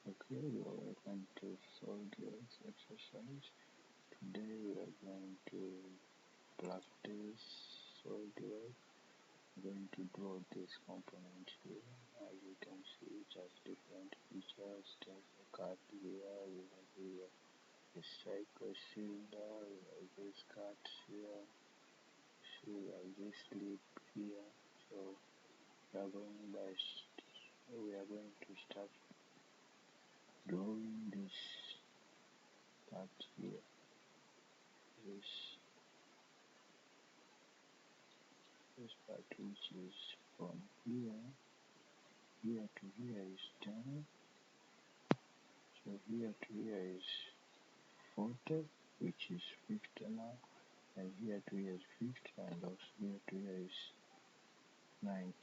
Okay, welcome to Solidworks Exercise. Today we are going to practice Solidworks. We're going to draw this component here. As you can see, it has different features. There's a cut here, we have here a cycle cylinder, we have this cut here, we have this lip here. So we are going to start drawing this part here. This part which is from here to here is 10. So here to here is 40, which is 50 now. And here to here is 50, and also here to here is 90.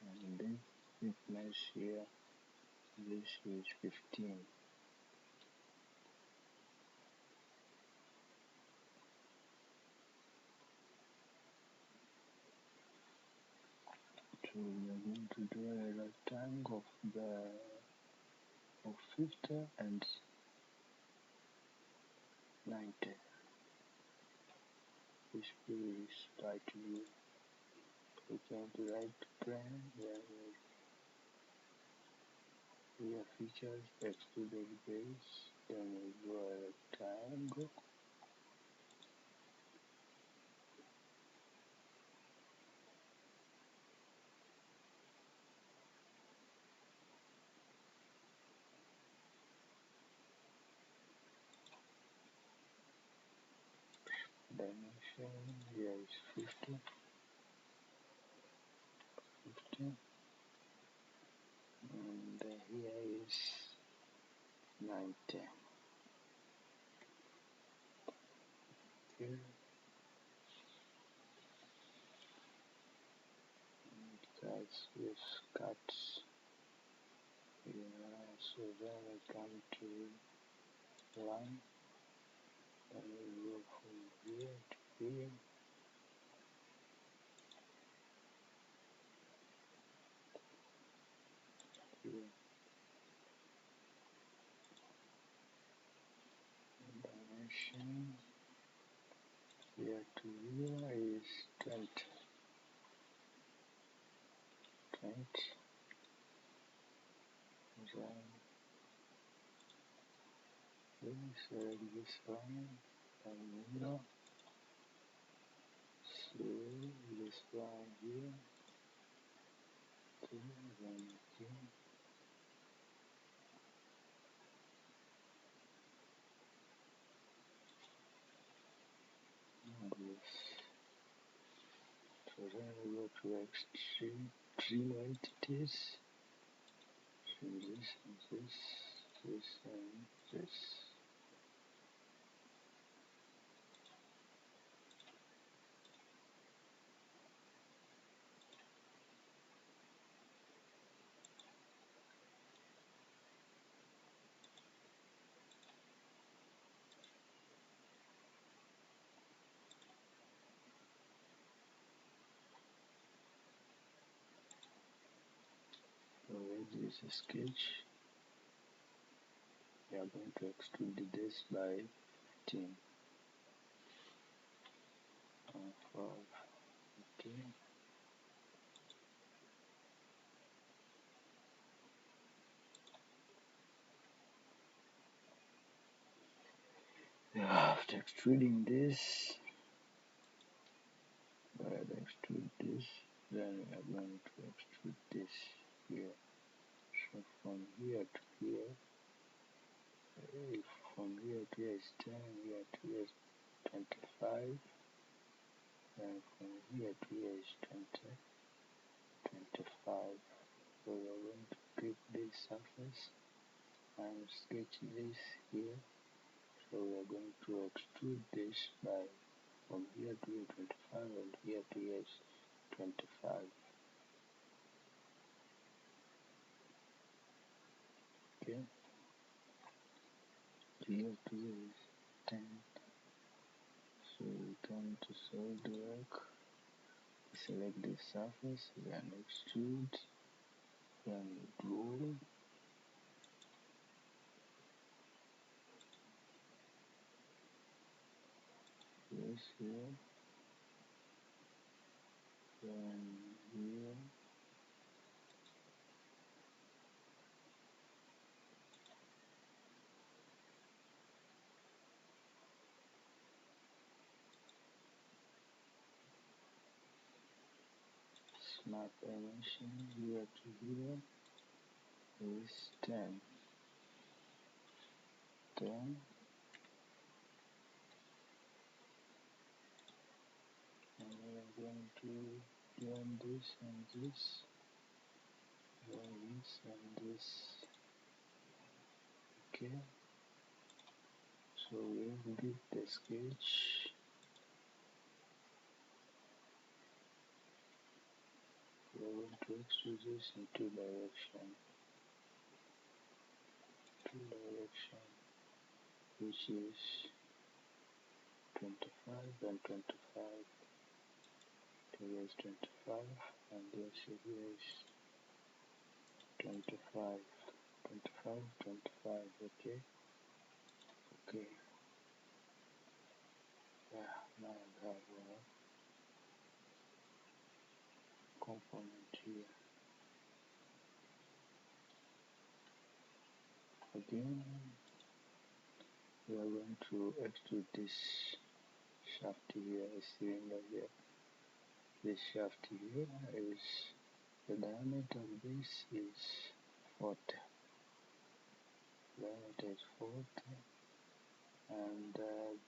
And then thickness here, this is 15. So we are going to draw a rectangle of 50 and 90. This is part view. We can do right plane, then we have features, extruded base, then we draw a rectangle. Dimension here is 50, and here is 90. Okay. Guys, with cuts here, so then we come to line, and we go from here to here. Dimension here to here is 20. Then select this line and here. So this line here. Okay, then okay. So then we go to extreme trim entities. So this and this and this. So this is a sketch. We are going to extrude this by 15. 5. Okay. After extruding this, extrude this, then we are going to extrude this here. So from here to here, from here to here is 10, here to here is 25, and from here to here is 20, 25. So we are going to pick this surface and sketch this here. So we are going to extrude this by from here to here 25, and here to here is 25. Okay. Here to here is 10. So we come to Solidworks, select the surface, then extrude, then glue, this here, then here, snap dimension here to here is 10, and we are going to join this and this, join this and this. Okay, so we leave the sketch. We are going to extrude this in two directions, which is 25 and 25. Here is 25 and this here is 25, 25, 25. Okay, okay. Yeah, now I have a component here. Again, we are going to extrude this shaft here, a cylinder here. This shaft here is, the diameter of this is 40. Diameter is 40, and the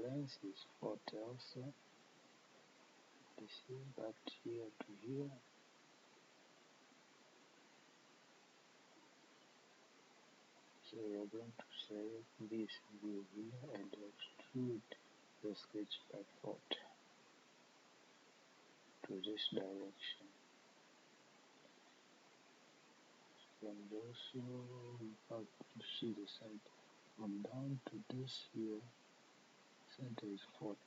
length is 40 also. This is back here to here. So we are going to select this view here and extrude the sketch by 40 to this direction. And also we have to see the side from down to this here. Center is 40.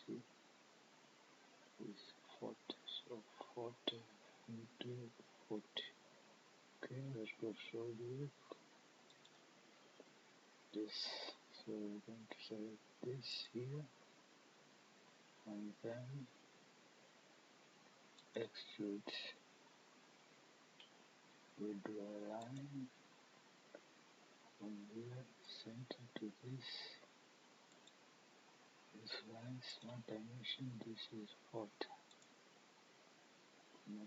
See, it's 40. So 40 into 40. Okay, let's go Solidworks. This. So we're going to select this here and then extrude. We draw a line from here, center to this. This line, smart dimension, this is 40. Now,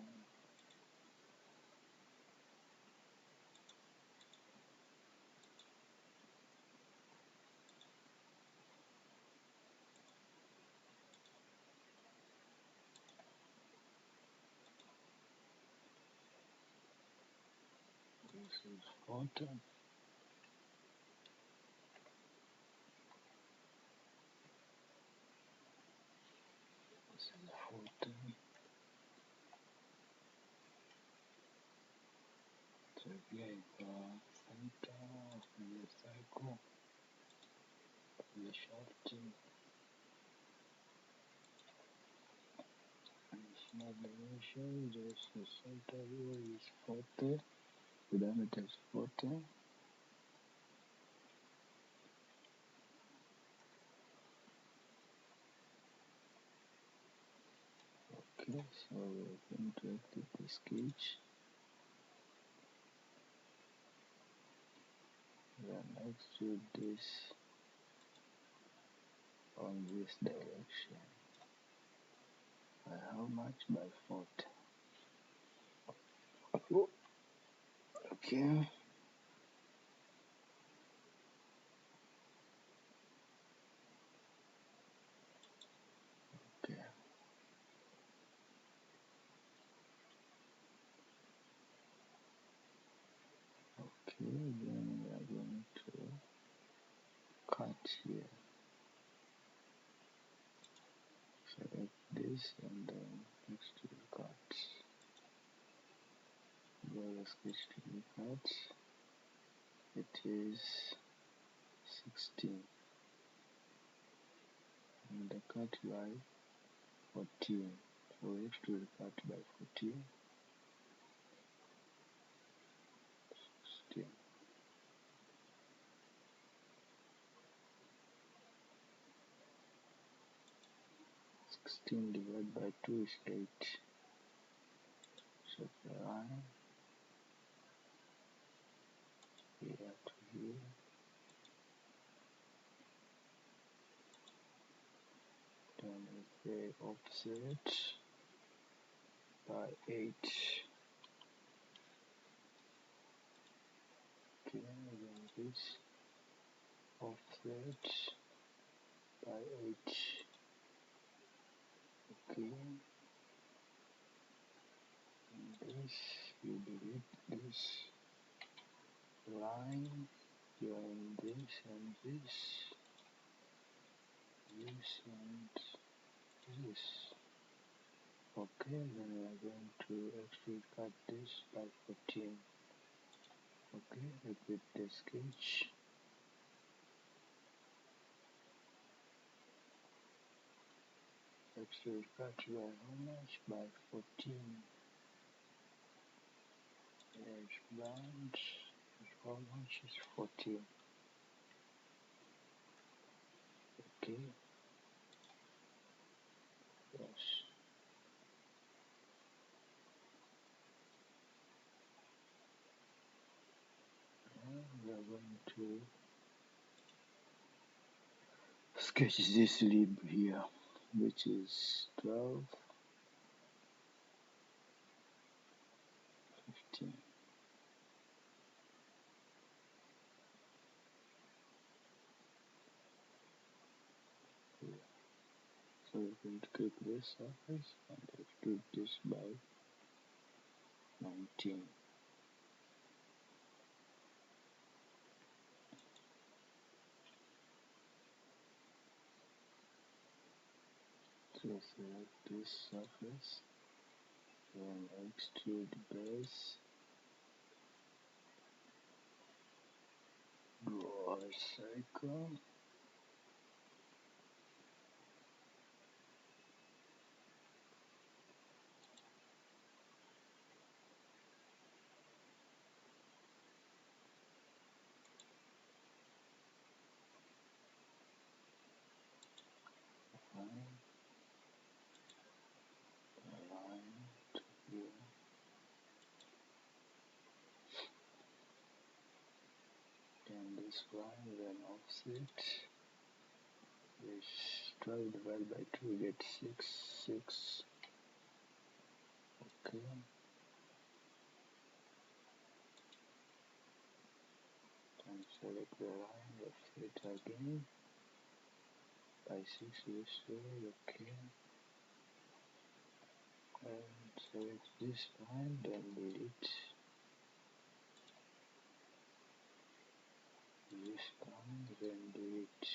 this is 40. This is 40. So again, center of the cycle, the shaft, and small dimension, just the center here is 40, the diameter is 40. Okay, so we're going to exit the sketch, then extrude this on this direction. By how much? By 40. Oh, okay. Okay. Okay, then we are going to cut here. Select this and then extrude cut. Go to sketch to the cut. It is 16. And the cut by 14. So extrude cut by 14. 16. 16 divided by 2 is 8. So the line here to here, then we offset by 8. Okay, then this offset by 8. Okay, and this you delete this line, join this and this and this. Okay, then we are going to actually cut this by 14. Okay, repeat the sketch. Actually cut by how much? By 14. Edge band. How much is 14? Okay. Yes. We are going to sketch this lib here, which is 12, 15. Yeah. So we're going to click this surface and extrude this by 19. So select this surface, then extrude base, draw a circle, line, a line to here, and this line, then offset, which 12 divided by 2 we get 6. Okay, and select the line, offset again by 6 this way. Okay, and select this line, then delete this line, then delete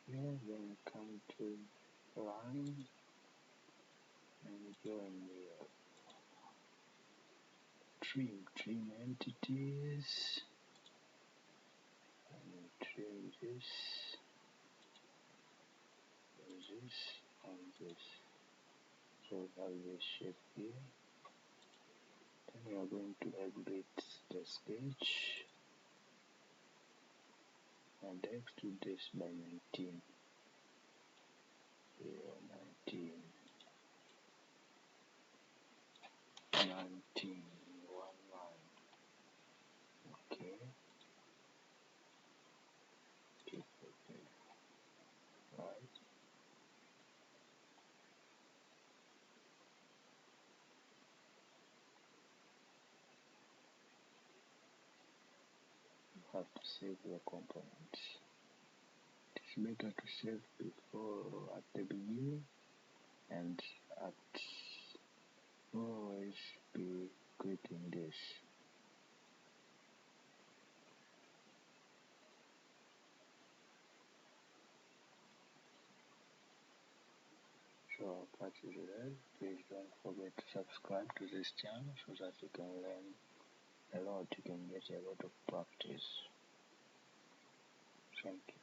here, then come to line and join the trim entities, and trim this and this. So we have this shape here. Then we are going to exit the sketch and extrude this by 19. 19, 1 line. Okay, click OK. Right. You have to save the components. It's better to save before at the beginning and at always be clicking this. So part is read. Please don't forget to subscribe to this channel so that you can learn a lot, you can get a lot of practice. Thank you.